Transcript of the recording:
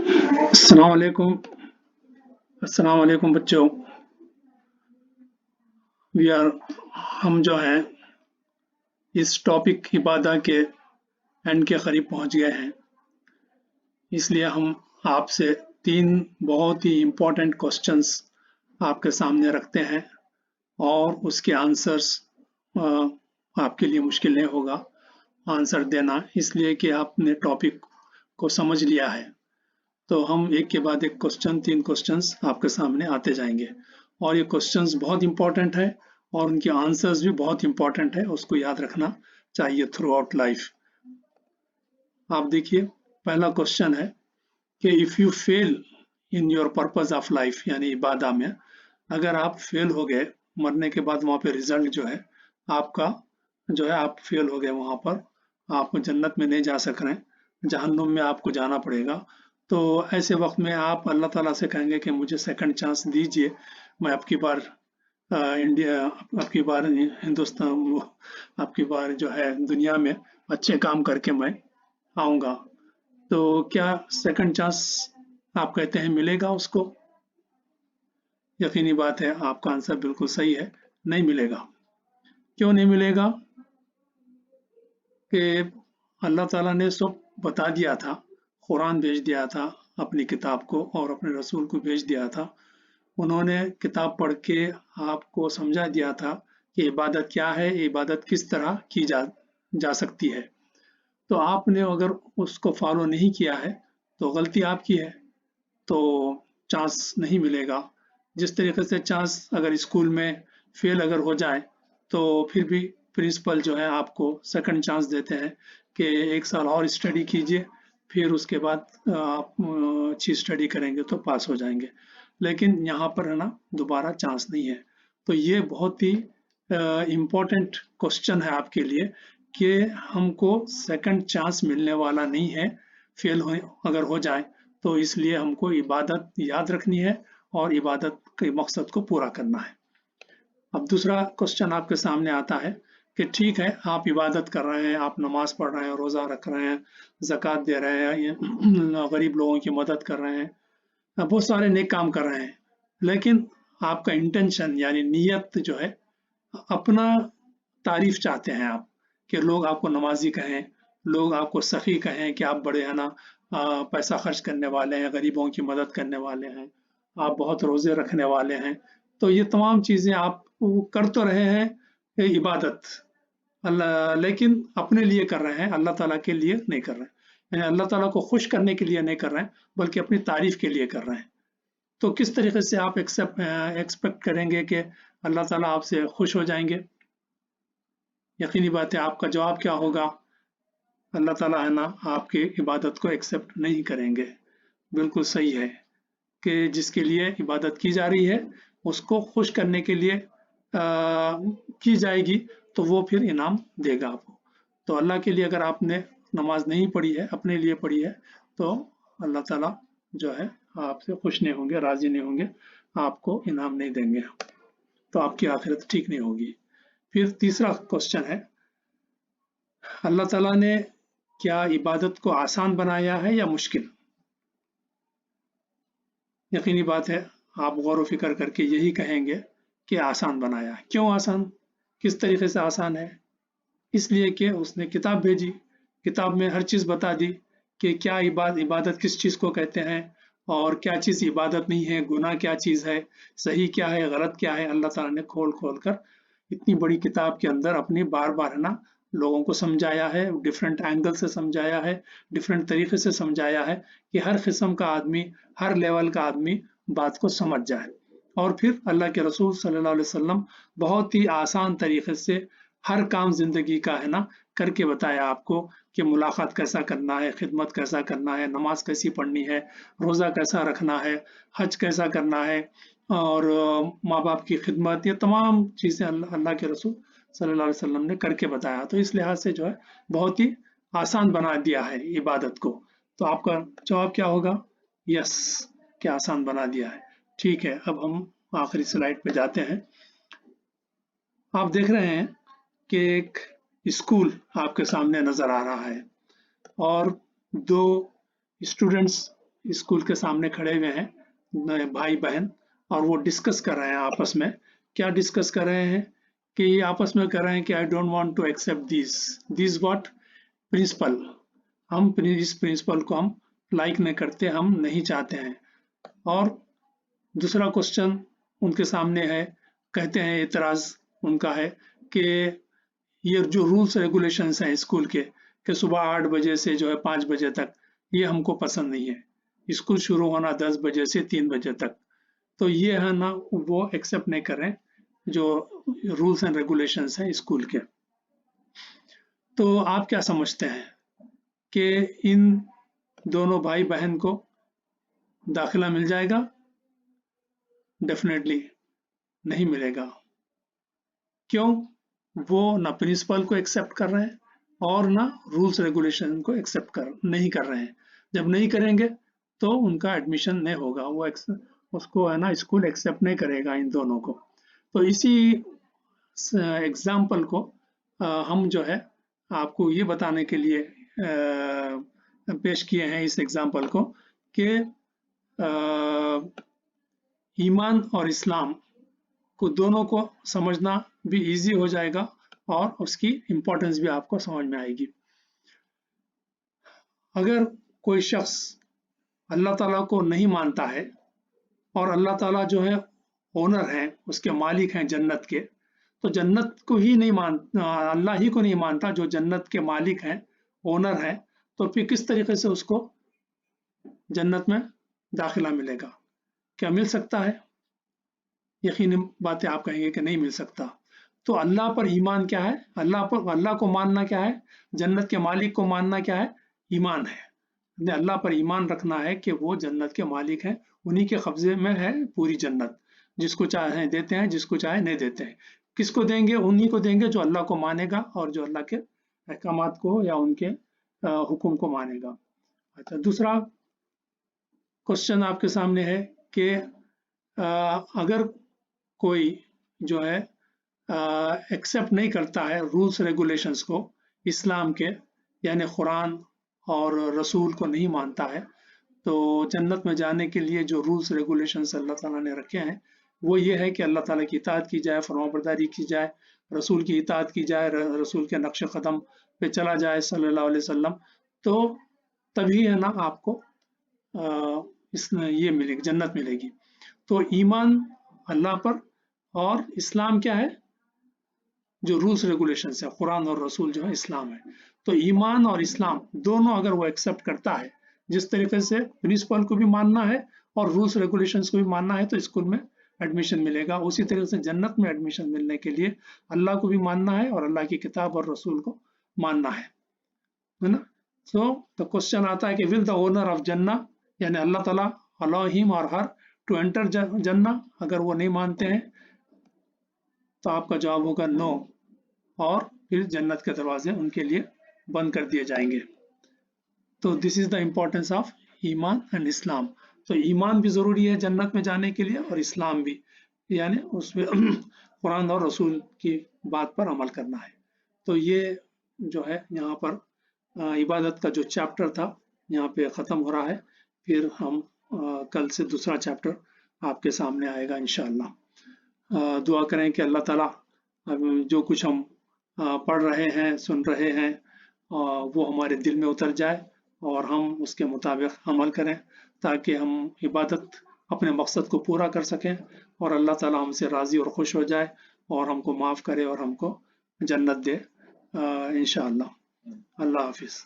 अस्सलाम वालेकुम। अस्सलाम वालेकुम बच्चों। वी आर हम जो हैं इस टॉपिक इबादत के एंड के करीब पहुंच गए हैं, इसलिए हम आपसे 3 बहुत ही इम्पोर्टेंट क्वेश्चंस आपके सामने रखते हैं और उसके आंसर्स आपके लिए मुश्किल नहीं होगा आंसर देना, इसलिए कि आपने टॉपिक को समझ लिया है। तो हम एक के बाद एक क्वेश्चन 3 क्वेश्चंस आपके सामने आते जाएंगे और ये क्वेश्चंस बहुत इंपॉर्टेंट है और उनके आंसर्स भी बहुत इंपॉर्टेंट है, उसको याद रखना चाहिए थ्रू आउट लाइफ। आप देखिए, पहला क्वेश्चन है कि if you fail in your purpose of life, यानी इबादा में अगर आप फेल हो गए, मरने के बाद वहां पे रिजल्ट जो है आपका जो है आप फेल हो गए, वहां पर आप जन्नत में नहीं जा सक रहे हैं, जहन्नुम में आपको जाना पड़ेगा। तो ऐसे वक्त में आप अल्लाह ताला से कहेंगे कि मुझे सेकंड चांस दीजिए, मैं आपकी बार इंडिया, आपकी बार हिंदुस्तान, आपकी बार जो है दुनिया में अच्छे काम करके मैं आऊंगा। तो क्या सेकंड चांस आप कहते हैं मिलेगा उसको? यकीनी बात है आपका आंसर बिल्कुल सही है, नहीं मिलेगा। क्यों नहीं मिलेगा? कि अल्लाह ताला ने सब बता दिया था, कुरान भेज दिया था, अपनी किताब को और अपने रसूल को भेज दिया था। उन्होंने किताब पढ़ के आपको समझा दिया था कि इबादत क्या है, इबादत किस तरह की जा सकती है। तो आपने अगर उसको फॉलो नहीं किया है तो गलती आपकी है, तो चांस नहीं मिलेगा। जिस तरीके से चांस अगर स्कूल में फेल अगर हो जाए तो फिर भी प्रिंसिपल जो है आपको सेकंड चांस देते हैं कि 1 साल और स्टडी कीजिए, फिर उसके बाद आप अच्छी स्टडी करेंगे तो पास हो जाएंगे। लेकिन यहाँ पर है ना, दोबारा चांस नहीं है। तो ये बहुत ही इम्पोर्टेंट क्वेश्चन है आपके लिए कि हमको सेकंड चांस मिलने वाला नहीं है, फेल हो अगर हो जाए तो इसलिए हमको इबादत याद रखनी है और इबादत के मकसद को पूरा करना है। अब दूसरा क्वेश्चन आपके सामने आता है कि ठीक है, आप इबादत कर रहे हैं, आप नमाज पढ़ रहे हैं, रोज़ा रख रहे हैं, ज़कात दे रहे हैं, गरीब लोगों की मदद कर रहे हैं, बहुत सारे नेक काम कर रहे हैं, लेकिन आपका इंटेंशन यानी नीयत जो है, अपना तारीफ चाहते हैं आप कि लोग आपको नमाजी कहें, लोग आपको सखी कहें कि आप बड़े है ना पैसा खर्च करने वाले हैं, गरीबों की मदद करने वाले हैं, आप बहुत रोजे रखने वाले हैं। तो ये तमाम चीजें आप कर तो रहे हैं, ये इबादत अल्लाह, लेकिन अपने लिए कर रहे हैं, अल्लाह ताला के लिए नहीं कर रहे हैं। यानी अल्लाह ताला को खुश करने के लिए नहीं कर रहे हैं, बल्कि अपनी तारीफ के लिए कर रहे हैं। तो किस तरीके से आप एक्सपेक्ट करेंगे कि अल्लाह ताला आपसे खुश हो जाएंगे? यकीनी बात है आपका जवाब क्या होगा? अल्लाह ताला है ना आपकी इबादत को एक्सेप्ट नहीं करेंगे। बिल्कुल सही है कि जिसके लिए इबादत की जा रही है उसको खुश करने के लिए की जाएगी, तो वो फिर इनाम देगा आपको। तो अल्लाह के लिए अगर आपने नमाज नहीं पढ़ी है, अपने लिए पढ़ी है, तो अल्लाह ताला जो है आपसे खुश नहीं होंगे, राजी नहीं होंगे, आपको इनाम नहीं देंगे, तो आपकी आखिरत ठीक नहीं होगी। फिर तीसरा क्वेश्चन है, अल्लाह ताला ने क्या इबादत को आसान बनाया है या मुश्किल? यकीनी बात है आप गौर व फिक्र करके यही कहेंगे कि आसान बनाया। क्यों आसान? किस तरीके से आसान है? इसलिए कि उसने किताब भेजी, किताब में हर चीज़ बता दी कि क्या इबादत किस चीज़ को कहते हैं और क्या चीज़ इबादत नहीं है, गुनाह क्या चीज़ है, सही क्या है, गलत क्या है। अल्लाह ताला ने खोल खोल कर इतनी बड़ी किताब के अंदर अपनी बार बार है ना लोगों को समझाया है, डिफरेंट एंगल से समझाया है, डिफरेंट तरीके से समझाया है कि हर किस्म का आदमी, हर लेवल का आदमी बात को समझ जाए। और फिर अल्लाह के रसूल सल्लल्लाहु अलैहि वसल्लम बहुत ही आसान तरीके से हर काम जिंदगी का है ना करके बताया आपको कि मुलाकात कैसा करना है, खिदमत कैसा करना है, नमाज कैसी पढ़नी है, रोज़ा कैसा रखना है, हज कैसा करना है और माँ बाप की खिदमत, ये तमाम चीज़ें अल्लाह अल्लाह के रसूल सल्लल्लाहु अलैहि वसल्लम ने करके बताया। तो इस लिहाज से जो है बहुत ही आसान बना दिया है इबादत को। तो आपका जवाब क्या होगा? यस, क्या आसान बना दिया है। ठीक है, अब हम आखिरी स्लाइड पे जाते हैं। आप देख रहे हैं कि एक स्कूल आपके सामने नजर आ रहा है और 2 स्टूडेंट्स स्कूल के सामने खड़े हुए हैं भाई बहन, और वो डिस्कस कर रहे हैं आपस में। क्या डिस्कस कर रहे हैं कि ये आपस में कर रहे हैं कि I don't want to accept this what principle, हम इस प्रिंसिपल को हम लाइक नहीं करते, हम नहीं चाहते हैं। और दूसरा क्वेश्चन उनके सामने है, कहते हैं एतराज उनका है कि ये जो रूल्स रेगुलेशंस हैं स्कूल के कि सुबह 8 बजे से जो है 5 बजे तक, ये हमको पसंद नहीं है। स्कूल शुरू होना 10 बजे से 3 बजे तक, तो ये है ना वो एक्सेप्ट नहीं कर रहे जो रूल्स एंड रेगुलेशंस हैं स्कूल के। तो आप क्या समझते हैं कि इन दोनों भाई बहन को दाखिला मिल जाएगा? डेफिनेटली नहीं मिलेगा। क्यों? वो ना प्रिंसिपल को एक्सेप्ट कर रहे हैं और ना रूल्स रेगुलेशन को एक्सेप्ट नहीं कर रहे हैं। जब नहीं करेंगे तो उनका एडमिशन नहीं होगा, वो उसको है ना स्कूल एक्सेप्ट नहीं करेगा इन दोनों को। तो इसी एग्जाम्पल को हम जो है आपको ये बताने के लिए पेश किए हैं इस एग्जाम्पल को कि ईमान और इस्लाम को दोनों को समझना भी इजी हो जाएगा और उसकी इम्पोर्टेंस भी आपको समझ में आएगी। अगर कोई शख्स अल्लाह ताला को नहीं मानता है और अल्लाह ताला जो है ओनर हैं, उसके मालिक हैं जन्नत के, तो जन्नत को ही नहीं अल्लाह ही को नहीं मानता जो जन्नत के मालिक हैं, ओनर हैं, तो फिर किस तरीके से उसको जन्नत में दाखिला मिलेगा? क्या मिल सकता है? यकीनी बातें आप कहेंगे कि नहीं मिल सकता। तो अल्लाह पर ईमान क्या है? अल्लाह को मानना क्या है? जन्नत के मालिक को मानना क्या है? ईमान है। अल्लाह पर ईमान रखना है कि वो जन्नत के मालिक हैं, उन्हीं के कब्जे में है पूरी जन्नत, जिसको चाहे देते हैं, जिसको चाहे नहीं देते हैं। किसको देंगे? उन्हीं को देंगे जो अल्लाह को मानेगा और जो अल्लाह के अहकामात को या उनके हुक्म को मानेगा। अच्छा, दूसरा क्वेश्चन आपके सामने है कि अगर कोई जो है एक्सेप्ट नहीं करता है रूल्स रेगुलेशंस को इस्लाम के, यानी कुरान और रसूल को नहीं मानता है, तो जन्नत में जाने के लिए जो रूल्स रेगुलेशंस अल्लाह ताला ने रखे हैं वो ये है कि अल्लाह ताला की इताअत की जाए, फरमाबरदारी की जाए, रसूल की इताअत की जाए, रसूल के नक्श कदम पे चला जाए सल्लल्लाहु अलैहि वसल्लम, तो तभी है ना आपको ये मिलेगी, जन्नत मिलेगी। तो ईमान अल्लाह पर और इस्लाम क्या है? जो रूल्स रेगुलेशंस है, कुरान और रसूल जो है इस्लाम है। तो ईमान और इस्लाम दोनों अगर वो एक्सेप्ट करता है, जिस तरीके से प्रिंसिपल को भी मानना है और रूल्स रेगुलेशंस को भी मानना है, तो स्कूल में एडमिशन मिलेगा। उसी तरीके से जन्नत में एडमिशन मिलने के लिए अल्लाह को भी मानना है और अल्लाह की किताब और रसूल को मानना है ना। सो द क्वेश्चन आता है कि विल द ओनर ऑफ जन्ना, यानी अल्लाह ताला अलाउ हिम और हर टू एंटर जन्ना? अगर वो नहीं मानते हैं तो आपका जवाब होगा नो, और फिर जन्नत के दरवाजे उनके लिए बंद कर दिए जाएंगे। तो this is the importance of ईमान एंड इस्लाम। तो ईमान भी ज़रूरी है जन्नत में जाने के लिए और इस्लाम भी, यानी उसमें कुरान और रसूल की बात पर अमल करना है। तो ये जो है यहाँ पर इबादत का जो चैप्टर था यहाँ पे ख़त्म हो रहा है। फिर हम कल से दूसरा चैप्टर आपके सामने आएगा इंशाअल्लाह। दुआ करें कि अल्लाह ताला जो कुछ हम पढ़ रहे हैं, सुन रहे हैं, वो हमारे दिल में उतर जाए और हम उसके मुताबिक अमल करें, ताकि हम इबादत अपने मकसद को पूरा कर सकें और अल्लाह ताला हमसे राज़ी और खुश हो जाए और हमको माफ़ करे और हमको जन्नत दे इंशाअल्लाह। अल्लाह हाफिज़।